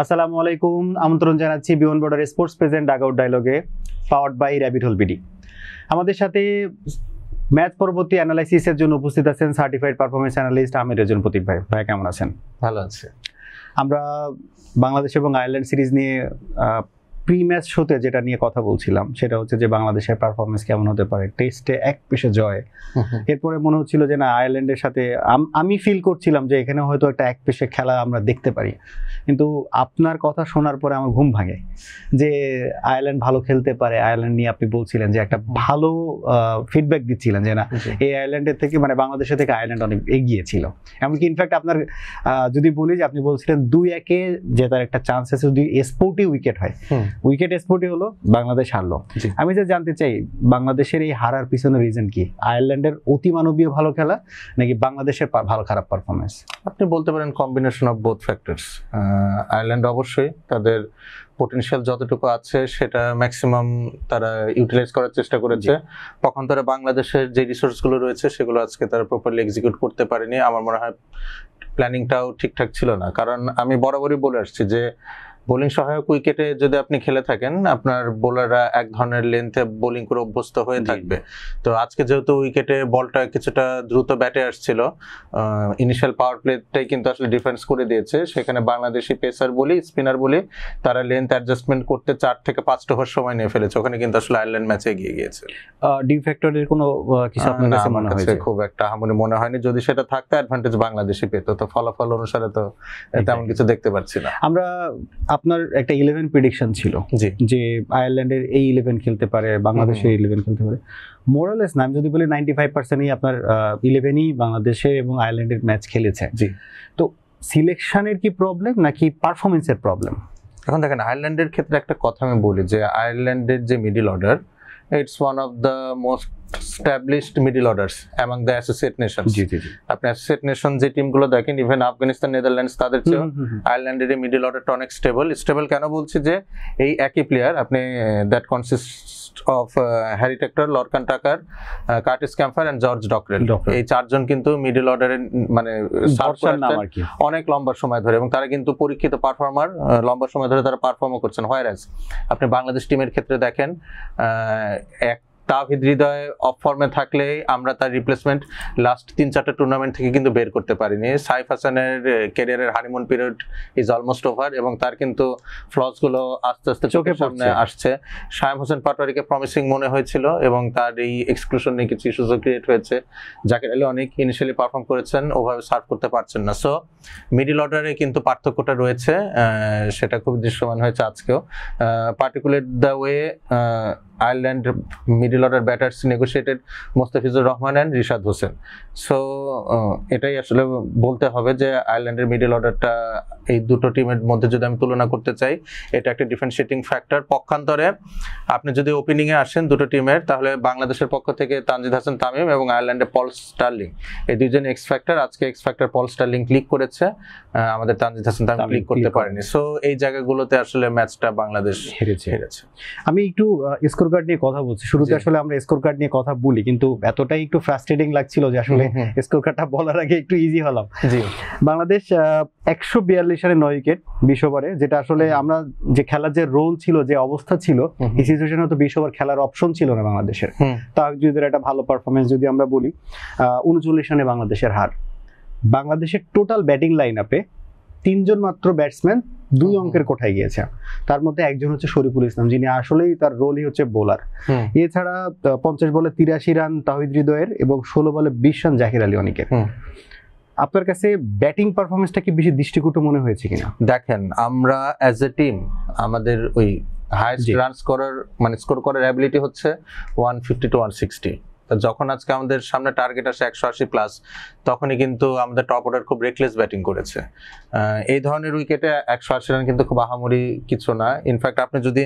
আসসালামু আলাইকুম, আমন্ত্রণ জানাচ্ছি beyond border sports present dugout ডায়লগে powered by rabbit hole BD. আমাদের সাথে ম্যাচ পরবর্তী অ্যানালাইসিসের জন্য উপস্থিত আছেন certified performance analyst Amir Rezon Pratik ভাই। ভাই কেমন আছেন? ভালো আছে। আমরা বাংলাদেশ এবং আয়ারল্যান্ড সিরিজ নিয়ে প্রি ম্যাচ শোতে যেটা নিয়ে কথা বলছিলাম সেটা হচ্ছে যে বাংলাদেশের পারফরমেন্স কেমন হতে পারে, টেস্টে এক পেশে জয়। এরপরে মনে হচ্ছিল যে না, আয়ারল্যান্ডের সাথে আমি ফিল করছিলাম যে এখানে হয়তো একটা এক পেশে খেলা আমরা দেখতে পারি, কিন্তু আপনার কথা শোনার পরে আমার ঘুম ভাঙে যে আয়ারল্যান্ড ভালো খেলতে পারে। আয়ারল্যান্ড নিয়ে আপনি বলছিলেন যে একটা ভালো ফিডব্যাক দিচ্ছিলেন যে না, এই আয়ারল্যান্ডের থেকে মানে বাংলাদেশের থেকে আয়ারল্যান্ড অনেক এগিয়ে ছিল। এমনকি ইনফ্যাক্ট আপনার যদি বলি যে আপনি বলছিলেন 2-1 জেতার একটা চান্স আছে যদি স্পোর্টি উইকেট হয়। উইকেট স্পোর্টি হলো, বাংলাদেশ হারলো। আমি যে জানতে চাই বাংলাদেশের এই হারার পিছনে রিজন কি? আয়ারল্যান্ডের অতিমানবীয় ভালো খেলা নাকি বাংলাদেশের ভালো খারাপ পারফরমেন্স? আপনি বলতে পারেন combination of both factors. Ireland অবশ্যই তাদের পটেনশিয়াল যতটুকু আছে সেটা ম্যাক্সিমাম তারা ইউটিলাইজ করার চেষ্টা করেছে। পক্ষান্তরে বাংলাদেশের যে রিসোর্সগুলো রয়েছে সেগুলো আজকে তারা প্রপারলি এক্সিকিউট করতে পারেনি। আমার মনে হয় প্ল্যানিংটাও ঠিকঠাক ছিল না, কারণ আমি বরাবরই বলে আসছি যে বোলিং সহায়ক উইকেটে যদি আপনি খেলে থাকেন আপনার বোলাররা এক ধরনের লেন্থে বোলিং করে অভ্যস্ত হয়ে থাকবে। তো আজকে যেহেতু উইকেটে বলটা কিছুটা দ্রুত ব্যাটে আসছিল, ইনিশিয়াল পাওয়ার প্লেটাই কিন্তু আসলে ডিফেন্স করে দিয়েছে। সেখানে বাংলাদেশি পেসার বলি স্পিনার বলি তারা লেন্থ অ্যাডজাস্টমেন্ট করতে 4 থেকে 5 ওভার সময় নিয়ে ফেলেছে। ওখানে কিন্তু আসলে আয়ারল্যান্ড ম্যাচে এগিয়ে গিয়েছে। ডিউ ফ্যাক্টরের কোনো কিছু আপনার কাছে মনে হয়েছে? খুব একটা হামুনি মনে হয়নি। যদি সেটা থাকতো অ্যাডভান্টেজ বাংলাদেশই পেত, তো ফলাফল অনুসারে তো তেমন কিছু দেখতে পাচ্ছি না আমরা। আপনার একটা 11 প্রেডিকশন ছিল যে আয়ারল্যান্ডের এই 11 খেলতে পারে, বাংলাদেশের 11 খেলতে পারে। মোরালেস না, আমি যদি বলি 95%ই আপনার 11ই বাংলাদেশের এবং আয়ারল্যান্ডের ম্যাচ খেলেছে। তো সিলেকশনের কি প্রবলেম নাকি পারফরমেন্সের প্রবলেম? এখন দেখেন, আয়ারল্যান্ডের ক্ষেত্রে একটা কথা আমি বলি যে আয়ারল্যান্ডের যে middle order, it's one of the most established middle orders among the associate nations. আপনি associate nation যে টিমগুলো দেখেন, ইভেন আফগানিস্তান, নেদারল্যান্ডস, তাদের চেয়েও আয়ারল্যান্ডের এই মিডল অর্ডারটা অনেক স্টেবল। কেন বলছি যে এই একই প্লেয়ার আপনি that consist of Harry Tector, Lorcan Tucker, Curtis Campher and George Dockrell. এই চারজন কিন্তু মিডল অর্ডারের মানে অনেক লম্বা সময় ধরে, এবং তারা কিন্তু পরীক্ষিত পারফর্মার, লম্বা সময় ধরে তারা পারফর্মও করছেন। হোয়ারাস আপনি বাংলাদেশ টিমের ক্ষেত্রে দেখেন, এক তাওহিদ হৃদয় অফ ফর্মে থাকলে আমরা তার রিপ্লেসমেন্ট লাস্ট 3-4টা টুর্নামেন্ট থেকে কিন্তু বের করতে পারিনি। সাইফ হাসানের ক্যারিয়ারের honeymoon period is almost over এবং তার কিন্তু ফ্লস গুলো আস্তে আস্তে চোখের সামনে আসছে। শায়াম হোসেন পাটোয়ারিকে প্রমিসিং মনে হয়েছিল এবং তার এই এক্সক্লুশন নিয়ে কিছু ইস্যুস ক্রিয়েট হয়েছে। জাকির আলী অনেক ইনিশিয়ালি পারফর্ম করেছেন, ওভাবে সার্ভ করতে পারছেন না। সো মিডল অর্ডারে কিন্তু পার্থক্যটা রয়েছে, সেটা খুব দৃশ্যমান হয়েছে আজকেও। Particular the way Ireland middle order batters negotiated Mustafizur Rahman and Rishad Hossain. So এটাই আসলে বলতে হবে যে আয়ারল্যান্ডের মিডল অর্ডারটা এই দুটো টিমের মধ্যে যদি আমি তুলনা করতে চাই, এটা একটা ডিফারেন্সিয়েটিং ফ্যাক্টর। পক্ষান্তরে আপনি যদি ওপেনিংয়ে আসেন দুটো টিমের, তাহলে বাংলাদেশের পক্ষ থেকে তানজিদ হাসান তামিম এবং আয়ারল্যান্ডের পল স্টার্লিং, এই দুইজন এক্স ফ্যাক্টর। আজকে x factor Paul Stirling click করেছে, আমাদের তানজিদ হাসান তামিম ক্লিক করতে পারেনি। সো এই জায়গাগুলোতে আসলে ম্যাচটা বাংলাদেশ হেরেছে। আমি একটু স্কোর কার্ড নিয়ে কথা বলছি। শুরুতে আসলে আমরা স্কোর কার্ড নিয়ে কথা বলি, কিন্তু এতটাই একটু ফ্রাস্ট্রেটিং লাগছিল যে আসলে স্কোর কার্ডটা বলার আগে একটু ইজি হলাম। বাংলাদেশ 142 রানে 9 উইকেট 20 ওভারে, যেটা আসলে আমরা যে খেলার যে রোল ছিল, যে অবস্থা ছিল, এই সিচুয়েশনে হয়তো 20 ওভার খেলার অপশন ছিল না বাংলাদেশের। তাহলে একটা ভালো পারফরমেন্স যদি আমরা বলি, 39 রানে বাংলাদেশের হার। বাংলাদেশের টোটাল ব্যাটিং লাইন আপে 3 জন মাত্র ব্যাটসম্যান 2 অঙ্কের কোঠায় গিয়েছে। তার মধ্যে একজন হচ্ছে শরীফুল ইসলাম, যিনি আসলেই তার রোলই হচ্ছে বোলার। এছাড়া 50 বলে 83 রান তাওহিদ হৃদয়ের এবং 16 বলে 20 রান জাকির আলী অনিকের। আপনার কাছে ব্যাটিং পারফরমেন্সটা কি বেশি দৃষ্টিকটু মনে হয়েছে কিনা? দেখেন, আমরা অ্যাজ এ টিম আমাদের ওই হাইয়েস্ট রান স্কোরার মানে স্কোর করার অ্যাবিলিটি হচ্ছে 150 to 160। যখন আজকে আমাদের সামনে টার্গেট আসে 180+, তখনই কিন্তু আমাদের টপ অর্ডার খুব রেকলেস ব্যাটিং করেছে। এই ধরনের উইকেটে 180 রান কিন্তু খুব আহামরি কিছু না। ইনফ্যাক্ট আপনি যদি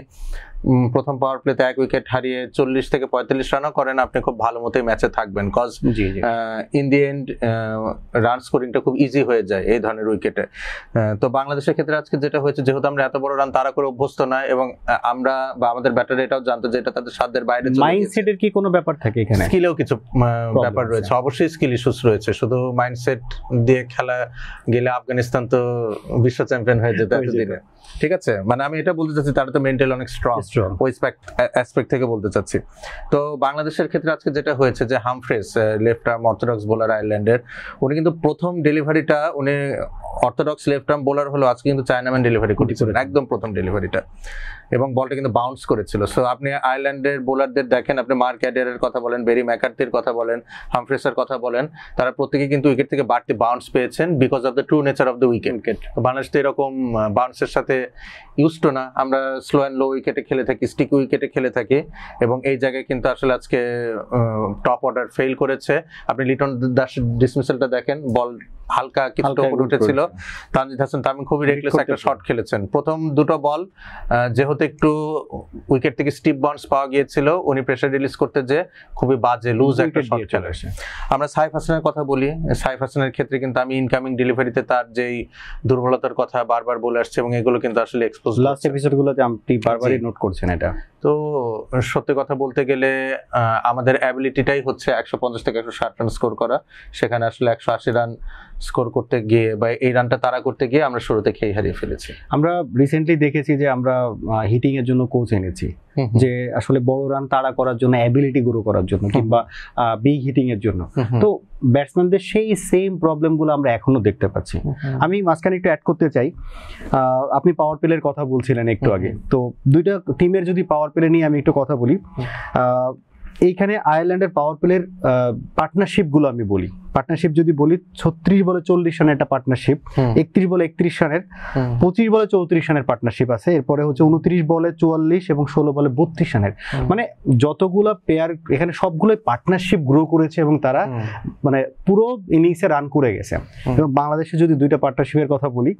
প্রথম পাওয়ার প্লেতে 1 উইকেট হারিয়ে 40 থেকে 45 রানও করেন, আপনি খুব ভালো মতোই ম্যাচে থাকবেন, cause in the end run স্কোরিংটা খুব ইজি হয়ে যায় এই ধরনের উইকেটে। তো বাংলাদেশের ক্ষেত্রে আজকে যেটা হয়েছে, যেহেতু আমরা এত বড় রান তাড়া করে অভ্যস্ত নয়, এবং আমরা বা আমাদের ব্যাটার এটাও জানতো যে এটা তাদের সাধ্যের বাইরে চলে গেছে। মাইন্ডসেটের কি কোনো ব্যাপার থাকে এখানে? স্কিলেও কিছু ব্যাপার রয়েছে, অবশ্যই স্কিল ইস্যুস রয়েছে। শুধু মাইন্ডসেট দিয়ে খেলা গেলে আফগানিস্তান তো বিশ্ব চ্যাম্পিয়ন হয়ে যেত এতদিনে, ঠিক আছে? মানে আমি এটা বলতে চাচ্ছি তারা তো মেন্টাল অনেক স্ট্রং, ওই অ্যাসপেক্ট থেকে বলতে চাচ্ছি। তো বাংলাদেশের ক্ষেত্রে আজকে যেটা হয়েছে যে Humphreys, left arm orthodox bowler আয়ারল্যান্ডের, উনি কিন্তু প্রথম ডেলিভারিটা, উনি অর্থোডক্স লেফট আর্ম বোলার হলো, আজকে কিন্তু চায়নাম্যান ডেলিভারি করেছিলেন একদম প্রথম ডেলিভারিটা, এবং বলটা কিন্তু বাউন্স করেছিল। সো আপনি আয়ারল্যান্ডের বোলারদের দেখেন, আপনি মার্ক অ্যাডারের কথা বলেন, বেরি ম্যাকার্থির কথা বলেন, হামফ্রেসের কথা বলেন, তারা প্রত্যেকে কিন্তু উইকেট থেকে বাড়তি বাউন্স পেয়েছেন because of the true nature of the wicket. Bangladesh তো এরকম বাউন্সের সাথে ইউজড না, আমরা স্লো অ্যান্ড লো উইকেটে খেলে থাকি, স্টিক উইকেটে খেলে থাকি, এবং এই জায়গায় কিন্তু আসলে আজকে টপ অর্ডার ফেল করেছে। আপনি লিটন দাসের ডিসমিসালটা দেখেন, বল হালকা কিছুটা উপরে উঠেছিল, তানজিদ হাসান তামিম খুবই রেকলেস একটা শট খেলেছেন। প্রথম দুটো বল যেহেতু একটু উইকেট থেকে স্টিপ বাউন্স পাওয়া গিয়েছিল, উনি প্রেসার রিলিজ করতে যে খুবই বাজে লুজ একটা শট খেলেছে। আমরা সাইফ হাসানের কথা বলি, সাইফ হাসানের ক্ষেত্রে কিন্তু আমি ইনকামিং ডেলিভারিতে তার যেই দুর্বলতার কথা বারবার বলে আসছে, এবং এগুলো কিন্তু আসলে এক্সপোজ লাস্ট এপিসোডগুলোতে আপনি বারবারই নোট করছেন এটা। তো সত্যি কথা বলতে গেলে আমাদের অ্যাবিলিটিটাই হচ্ছে 150 থেকে 160 রান স্কোর করা, সেখানে আসলে 180 রান স্কোর করতে গিয়ে বা এই রানটা তাড়া করতে গিয়ে আমরা শুরুতে খেয়ে হারিয়ে ফেলেছি। আমরা রিসেন্টলি দেখেছি যে আমরা হিটিং এর জন্য কোচ এনেছি, যে আসলে বড় রান তাড়া করার জন্য, অ্যাবিলিটি গ্রো করার জন্য, কিংবা বিগ হিটিং এর জন্য। তো ব্যাটসম্যানদের সেই সেম প্রবলেমগুলো আমরা এখনো দেখতে পাচ্ছি। আমি মাঝখানে একটু অ্যাড করতে চাই, আপনি পাওয়ার প্লের কথা বলছিলেন একটু আগে, তো দুইটা টিমের যদি পাওয়ার প্লে নিয়ে আমি একটু কথা বলি, এইখানে আয়ারল্যান্ডের পাওয়ার প্লের পার্টনারশিপ গুলো আমি বলি। পার্টনারশিপ যদি বলি, 36 বলে 40 রানের একটা পার্টনারশিপ, 31 বলে 31 রানের, 25 বলে 34 রানের পার্টনারশিপ আছে, এরপরে হচ্ছে 29 বলে 44 এবং 16 বলে 32 রানের। মানে যতগুলা প্লেয়ার এখানে সবগুলোই পার্টনারশিপ গ্রো করেছে, এবং তারা মানে পুরো ইনিংসে রান করে গেছে। এবং বাংলাদেশে যদি দুইটা পার্টনারশিপের কথা বলি,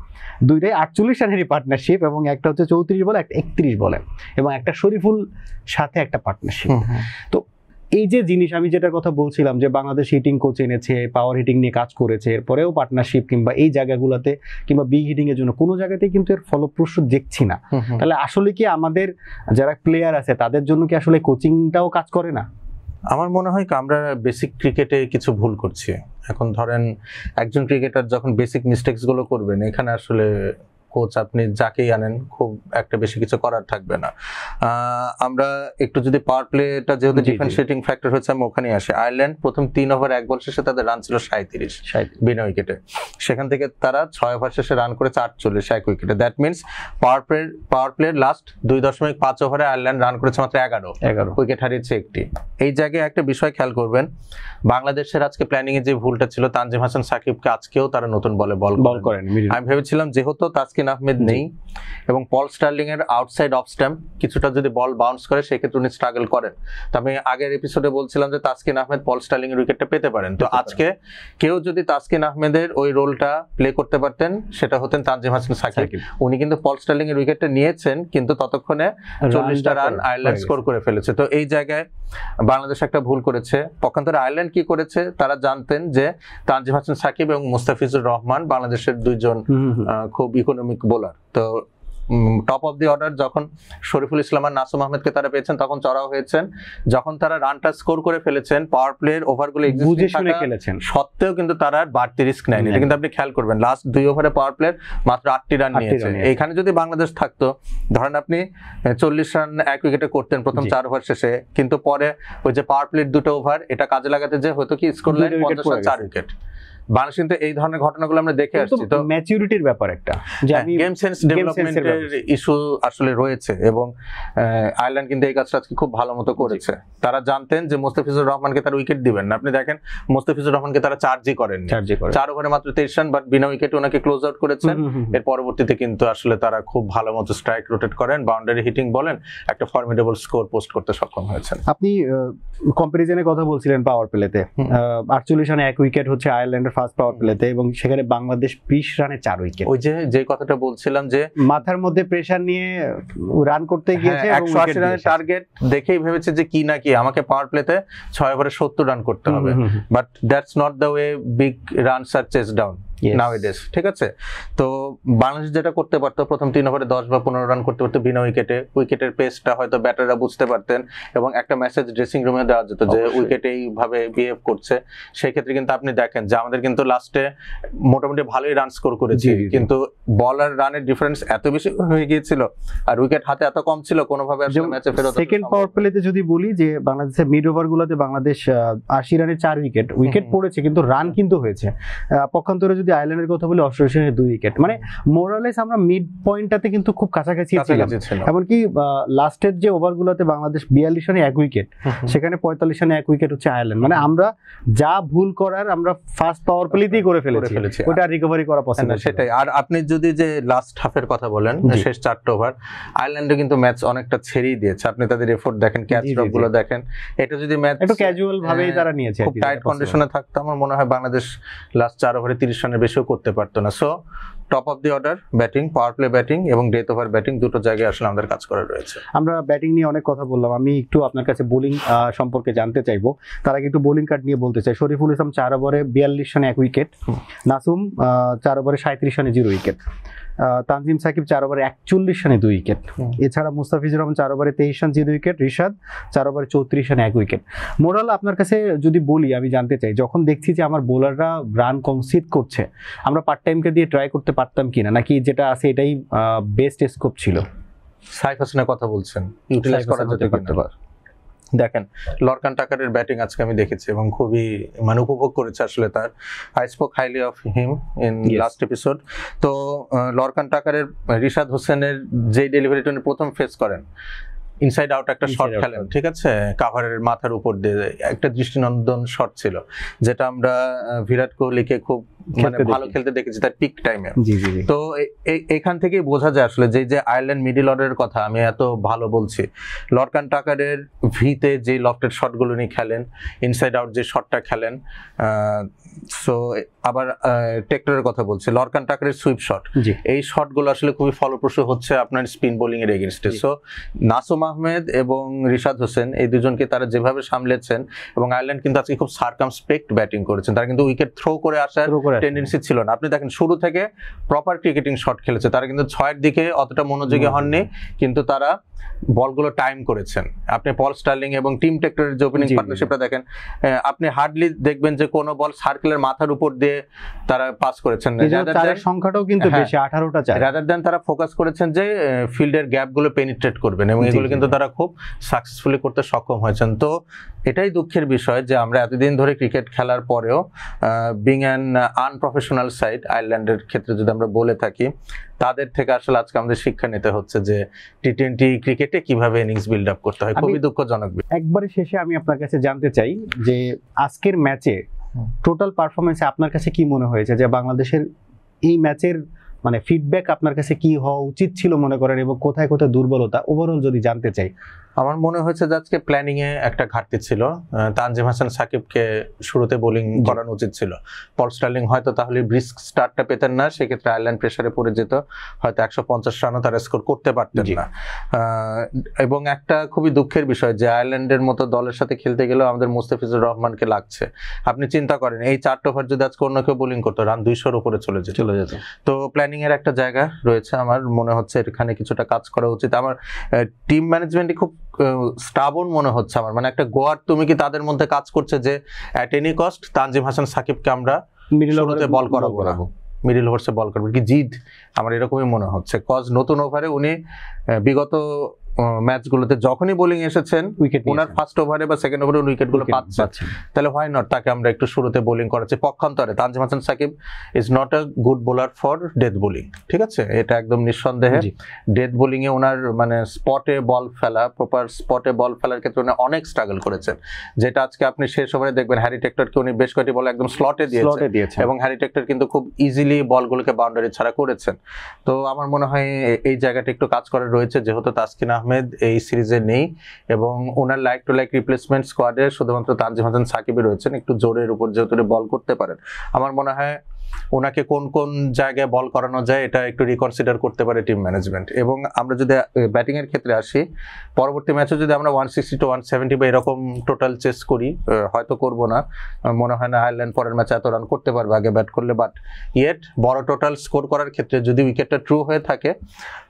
দুইটাই 48 রানেরই পার্টনারশিপ, এবং একটা হচ্ছে 34 বলে, একটা 31 বলে, এবং একটা শরীফুল সাথে একটা পার্টনারশিপ। তো এই যে জিনিস আমি যেটার কথা বলছিলাম, যে বাংলাদেশ হিটিং কোচ এনেছে, পাওয়ার হিটিং নিয়ে কাজ করেছে, এরপরেও পার্টনারশিপ কিংবা এই জায়গাগুলোতে কিংবা বিগ হিটিং এর জন্য কোনো জায়গাতেই কিন্তু এর ফলপ্রসূ দেখছি না। তাহলে আসলে কি আমাদের যারা প্লেয়ার আছে তাদের জন্য কি আসলে কোচিংটাও কাজ করে না? আমার মনে হয় আমরা বেসিক ক্রিকেটে কিছু ভুল করছি। এখন ধরেন একজন ক্রিকেটার যখন বেসিক মিস্টেকস গুলো করবেন, এখানে আসলে কোচ আপনি যাকেই আনেন খুব একটা বেশি কিছু করার থাকবে না। আমরা একটু যদি পাওয়ার প্লেটা যেহেতু ডিফারেন্সিয়েটিং ফ্যাক্টর হচ্ছে, আমি ওখানে আসি। আয়ারল্যান্ড প্রথম 3 ওভার 1 বল শেষে তাদের রান ছিল 37 বিনা উইকেটে, সেখান থেকে তারা 6 ওভার শেষে রান করেছে 48 1 উইকেটে। দ্যাট মিনস পাওয়ার প্লের লাস্ট 2.5 ওভারে আয়ারল্যান্ড রান করেছে মাত্র 11 উইকেট হারিয়েছে একটি। এই জায়গায় একটা বিষয় খেয়াল করবেন, বাংলাদেশের আজকে প্ল্যানিং এর যে ভুলটা ছিল, তানজিম হাসান সাকিবকে আজকেও তারা নতুন বলে বল করেন। আমি ভেবেছিলাম যেহেতু তাসকিন আহমেদ নেই এবং পল স্টার্লিং এর আউটসাইড অফ স্ট্যাম্প কিছুটা যদি বল বাউন্স করে, সেক্ষেত্রে উনি স্ট্রাগল করেন। তো আমি আগের এপিসোডে বলছিলাম যে তাসকিন আহমেদ পল স্টার্লিং এর উইকেটটা পেতে পারেন। তো আজকে কেউ যদি তাসকিন আহমেদের ওই রোলটা প্লে করতে পারতেন, সেটা হতেন তানজিম হাসান সাকিব। উনি কিন্তু পল স্টার্লিং এর উইকেটটা নিয়েছেন, কিন্তু ততক্ষণে 40টা রান আয়ারল্যান্ড স্কোর করে ফেলেছে। তো এই জায়গায় বাংলাদেশ একটা ভুল করেছে। পক্ষান্তরে আয়ারল্যান্ড কি করেছে, তারা জানতেন যে তানজিম হাসান সাকিব এবং মুস্তাফিজুর রহমান বাংলাদেশের দুইজন খুব ইকোনমিক বোলার। তো টপ অফ দি অর্ডার যখন শরীফুল ইসলাম আর নাসুম আহমেদকে তারা পেয়েছেন, তখন চড়াও হয়েছেন। যখন তারা রানটা স্কোর করে ফেলেছেন, পাওয়ার প্লের ওভারগুলো খেলেছেন সত্ত্বেও কিন্তু তারা বাড়তি রিস্ক নেয়নি। এটা কিন্তু আপনি খেয়াল করবেন, লাস্ট 2 ওভারে পাওয়ার প্লের মাত্র 8টি রান নিয়েছে। এইখানে যদি বাংলাদেশ থাকতো, ধরেন আপনি 40 রান 1 উইকেটে করতেন প্রথম 4 ওভার শেষে, কিন্তু পরে ওই যে পাওয়ার প্লের 2টো ওভার, এটা কাজে লাগাতে যে হয়তো কি score line 50 run 4 wicket. Bangladesh কিন্তু এই ধরনের ঘটনাগুলো আমরা দেখে আসছি। তো ম্যাচুরিটির ব্যাপার একটা, যে আমি গেম সেন্স ডেভেলপমেন্টের ইস্যু আসলে রয়েছে, এবং আয়ারল্যান্ড কিন্তু এই কাজটা আজকে খুব ভালো মতো করেছে। তারা জানতেন যে মুস্তাফিজুর রহমানকে তারা উইকেট দিবেন না। আপনি দেখেন মুস্তাফিজুর রহমানকে তারা চার্জই করেন, 4 ওভারে মাত্র 23 রান, বাট বিনা উইকেটে ওনাকে ক্লোজ আউট করেছেন। এর পরবর্তীতে কিন্তু আসলে তারা খুব ভালো মতো স্ট্রাইক রোটেট করেন, বাউন্ডারি হিটিং বলেন, একটা ফর্মিডেবল স্কোর পোস্ট করতে সক্ষম হয়েছেন। আপনি কম্পারিজনের কথা বলছিলেন পাওয়ার প্লেতে, 48 রানে 1 উইকেট হচ্ছে আয়ারল্যান্ডের ফার্স্ট পাওয়ার প্লেতে, এবং সেখানে বাংলাদেশ 20 রানে 4 উইকেট। ওই যে কথাটা বলছিলাম যে মাথার মধ্যে প্রেসার নিয়ে রান করতে গিয়েছে, 180 রানের টার্গেট দেখেই ভেবেছে যে কি না কি আমাকে পাওয়ার প্লেতে 6 ওভারে 70 রান করতে হবে, but that's not the way big runs are chase down nowadays. ঠিক আছে, তো বাংলাদেশ যেটা করতে পারতো প্রথম 3 ওভারে 10 বা 15 রান করতে পারতো বিনা উইকেটের পেসটা হয়তো ব্যাটাররা বুঝতে পারতেন এবং একটা মেসেজ ড্রেসিং রুমে দেওয়া যেত যে উইকেট এইভাবে বিহেভ করছে। সেই ক্ষেত্রে কিন্তু আপনি দেখেন যে আমাদের কিন্তু লাস্টে মোটামুটি ভালোই রান স্কোর করেছি, কিন্তু বলার রানের ডিফারেন্স এত বেশি হয়ে গিয়েছিল আর উইকেট হাতে এত কম ছিল, কোনোভাবে আসলে ম্যাচে ফেরত। সেকেন্ড পাওয়ার প্লেতে যদি বলি যে বাংলাদেশের মিড ওভারগুলোতে বাংলাদেশ 80 রানে 4 উইকেট পড়েছে, কিন্তু রান কিন্তু হয়েছে। পক্ষান্তরে যদি আয়ারল্যান্ডের কথা বলি 88 রানে 2 উইকেট, মানে মোরালেস আমরা মিড পয়েন্টটাতে কিন্তু খুব কাছাকাছি ছিলাম। এমনকি লাস্টের যে ওভারগুলোতে বাংলাদেশ 42 রানে 1 উইকেট, সেখানে 45 রানে 1 উইকেট হচ্ছে আয়ারল্যান্ড। মানে আমরা যা ভুল করার আমরা ফার্স্ট পাওয়ার প্লেতেই করে ফেলেছি, ওটা রিকভারি করা পসিবল সেটাই। আর আপনি যদি যে লাস্ট হাফের কথা বলেন, শেষ 4টা ওভার আয়ারল্যান্ডে কিন্তু ম্যাচ অনেকটা ছেড়েই দিয়েছে। আপনি তাদের এফোর্ট দেখেন, ক্যাচ ড্রপ গুলো দেখেন, এটা যদি ম্যাচ একটু ক্যাজুয়াল ভাবেই তারা নিয়েছে, খুব টাইট কন্ডিশনে থাকতো, আমার মনে হয় বাংলাদেশ লাস্ট 4 ওভারে 30 রানের বেশিও করতে পারতো না। So top of the order batting, power play batting এবং ডেথ ওভার ব্যাটিং, দুটো জায়গায় আসলে আমাদের কাজ করা রয়েছে। আমরা ব্যাটিং নিয়ে অনেক কথা বললাম, আমি একটু আপনার কাছে বোলিং সম্পর্কে জানতে চাইবো। তার আগে একটু বোলিং কার্ড নিয়ে বলতে চাই। শরীফুল ইসলাম 4 ওভারে 42 রানে 1 উইকেট, নাসুম 4 ওভারে 37 রানে 0 উইকেট, তানজিম সাকিব 4 ওভারে 41 রানে 2 উইকেট, এছাড়া মুস্তাফিজুর রহমান 4 ওভারে 23 রান 0 উইকেট, রিশাদ 4 ওভারে 34 রানে 1 উইকেট। মোরাল আপনার কাছে যদি বলি, আমি জানতে চাই, যখন দেখছি যে আমার বোলাররা রান কনসিড করছে, আমরা পার্ট টাইমকে দিয়ে ট্রাই করতে পারতাম কিনা, নাকি যেটা আছে এটাই বেস্ট স্কোপ ছিল? সাইফ হাসানের কথা বলছেন, ইউটিলাইজ করা যেতে পারতে পারে। দেখেন লরকান টাকারের ব্যাটিং আজকে আমি দেখেছি এবং খুবই মানে উপভোগ করেছে আসলে তার। I spoke highly of him in last episode. তো লরকান টাকারের রিশাদ হোসেনের যে ডেলিভারিটা উনি প্রথম ফেস করেন, ইনসাইড আউট একটা শট খেলেন, ঠিক আছে, কাভারের মাথার উপর দিয়ে একটা দৃষ্টিনন্দন শট ছিল, যেটা আমরা বিরাট কোহলিকে খুব মানে ভালো খেলতে দেখেছি তার পিক টাইমে। তো এখান থেকেই বোঝা যায় আসলে যে আয়ারল্যান্ড মিডল অর্ডারের কথা আমি এত ভালো বলছি, লরকান টাকারের ভিতে যে লফটেড শটগুলো উনি খেলেন, ইনসাইড আউট যে শটটা খেলেন, সো আবার টেক্টরের কথা বলছি, লরকান টাকারের সুইপ শট, এই শটগুলো আসলে খুবই ফলপ্রসূ হচ্ছে আপনার স্পিন বোলিং এর এগেইনস্টে। সো নাসুম আহমেদ এবং রিশাদ হোসেন এই দুজনকে তারা যেভাবে সামলেছেন, এবং আয়ারল্যান্ড কিন্তু আজকে খুব সার্কামস্পেক্ট ব্যাটিং করেছেন, তারা কিন্তু উইকেট থ্রো করে আসার টেন্ডেন্সি ছিল না। আপনি দেখেন শুরু থেকে প্রপার ক্রিকেটিং শট খেলেছে তারা, কিন্তু 6-এর দিকে অতটা মনোযোগী হননি, কিন্তু তারা বলগুলো টাইম করেছেন। আপনি পল স্টার্লিং এবং টিম টেক্টরের যে ওপেনিং পার্টনারশিপটা দেখেন, আপনি হার্ডলি দেখবেন যে কোনো বল সার্কেলের মাথার উপর দিয়ে তারা পাস করেছেন, সংখ্যাটাও কিন্তু বেশি, 18টা চার, রাদার দেন তারা ফোকাস করেছেন যে ফিল্ডের গ্যাপগুলো পেনিট্রেট করবেন, এবং এগুলো কিন্তু তারা খুব সাকসেসফুলি করতে সক্ষম হয়েছেন। তো এটাই দুঃখের বিষয় যে আমরা এতদিন ধরে ক্রিকেট খেলার পরেও বিং অ্যান আনপ্রফেশনাল সাইড আয়ারল্যান্ডের ক্ষেত্রে যদি আমরা বলে থাকি, তাদের থেকে আসলে আজকে আমাদের শিক্ষা নিতে হচ্ছে যে টি-20 ক্রিকেটে কিভাবে ইনিংস বিল্ড আপ করতে হয়। খুবই দুঃখজনক। একবারে শেষে আমি আপনার কাছে জানতে চাই যে আজকের ম্যাচে টোটাল পারফরমেন্সে আপনার কাছে কি মনে হয়েছে, যে বাংলাদেশের এই ম্যাচের মানে ফিডব্যাক আপনার কাছে কি হওয়া উচিত ছিল মনে করেন, এবং কোথায় কোথায় দুর্বলতা ওভারঅল যদি জানতে চাই? আমার মনে হয়েছে যে আজকে প্ল্যানিং এ একটা ঘাটতি ছিল। তানজিম হাসান সাকিবকে শুরুতে বোলিং করানো উচিত ছিল। পল স্টার্লিং হয়তো তাহলে ব্রিস্ক স্টার্টটা পেতেন না, সেক্ষেত্রে আয়ারল্যান্ড প্রেসারে পড়ে যেত, হয়তো 150 রানও তারা স্কোর করতে পারতেন না। এবং একটা খুবই দুঃখের বিষয় যে আয়ারল্যান্ডের মতো দলের সাথে খেলতে গেলেও আমাদের মুস্তাফিজুর রহমানকে লাগছে। আপনি চিন্তা করেন এই 4 ওভার যদি আজকে অন্য কেউ বোলিং করতো, রান 200-র উপরে চলে যেত। তো প্ল্যানিং এর একটা জায়গা রয়েছে, আমার মনে হচ্ছে এখানে কিছুটা কাজ করা উচিত। আমার টিম ম্যানেজমেন্টই খুব স্টাবন মনে হচ্ছে আমার, মানে একটা গোয়ার তুমি কি তাদের মধ্যে কাজ করছে যে at any cost Tanzim Hasan সাকিবকে আমরা মিডল ওভারে বল করাবো না, মিডল ওভার্সে বল করবো, কি জিদ আমার এরকমই মনে হচ্ছে। কজ নতুন ওভারে উনি বিগত ম্যাচগুলোতে যখনই বোলিং এসেছেন ওনার ফার্স্ট ওভারে বা সেকেন্ড ওভারে উইকেটগুলো পাচ্ছেন, তাহলে হোয়াই নট তাকে আমরা একটু শুরুতে বোলিং করাচ্ছি। পক্ষান্তরে Tanzim Hasan Sakib is not a good bowler for death bowling, ঠিক আছে, এটা একদম নিঃসন্দেহে। ডেথ বোলিং এ ওনার মানে স্পটে বল ফেলা, প্রপার স্পটে বল ফেলার ক্ষেত্রে উনি অনেক স্ট্রাগল করেছেন, যেটা আজকে আপনি শেষ ওভারে দেখবেন হ্যারি টেক্টরকে উনি বেশ কয়েকটি বল একদম স্লটে দিয়েছেন, এবং হ্যারি টেক্টর কিন্তু খুব ইজিলি বলগুলোকে বাউন্ডারি ছাড়া করেছেন। তো আমার মনে হয় এই জায়গাটা একটু কাজ করার রয়েছে, যেহেতু তাসকিন আহমেদ এই সিরিজে নেই এবং ওনার লাইক টু লাইক রিপ্লেসমেন্ট স্কোয়াডে শুধুমাত্র তানজিম হাসান সাকিবই রয়েছেন। একটু জোরের উপর যেহেতু বল করতে পারেন, আমার মনে হয় ওনাকে কোন কোন জায়গায় বল করানো যায় এটা একটু রিকনসিডার করতে পারে টিম ম্যানেজমেন্ট। এবং আমরা যদি ব্যাটিং এর ক্ষেত্রে আসি, পরবর্তী ম্যাচে যদি আমরা 160 to 170 বা এরকম টোটাল চেস করি, হয়তো করব না, মনে হয় না আয়ারল্যান্ড পরের ম্যাচে এত রান করতে পারবে আগে ব্যাট করলে, বাট ইয়েট বড় টোটাল স্কোর করার ক্ষেত্রে যদি উইকেটটা ট্রু হয়ে থাকে,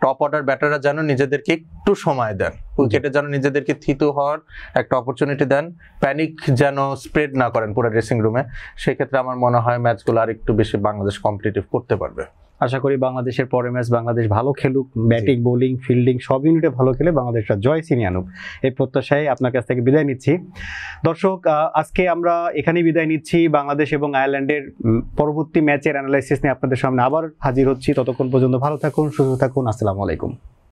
টপ অর্ডার ব্যাটাররা যেন নিজেদেরকে একটু সময় দেন, উইকেটে যেন নিজেদেরকে থিতু হওয়ার একটা অপরচুনিটি দেন, প্যানিক যেন স্প্রেড না করেন পুরো ড্রেসিং রুমে, সেক্ষেত্রে আমার মনে হয় ম্যাচগুলো আর একটু বেশি বাংলাদেশ কম্পিটিটিভ করতে পারবে। আশা করি বাংলাদেশের পরের ম্যাচ বাংলাদেশ ভালো খেলুক, ব্যাটিং বোলিং ফিল্ডিং সব ইউনিটে ভালো খেলে বাংলাদেশটা জয় ছিনিয়ে আনুক, এই প্রত্যাশায় আপনার কাছ থেকে বিদায় নিচ্ছি। দর্শক, আজকে আমরা এখানেই বিদায় নিচ্ছি। বাংলাদেশ এবং আয়ারল্যান্ডের পরবর্তী ম্যাচের অ্যানালাইসিস নিয়ে আপনাদের সামনে আবার হাজির হচ্ছি। ততক্ষণ পর্যন্ত ভালো থাকুন, সুস্থ থাকুন। আসসালামু আলাইকুম।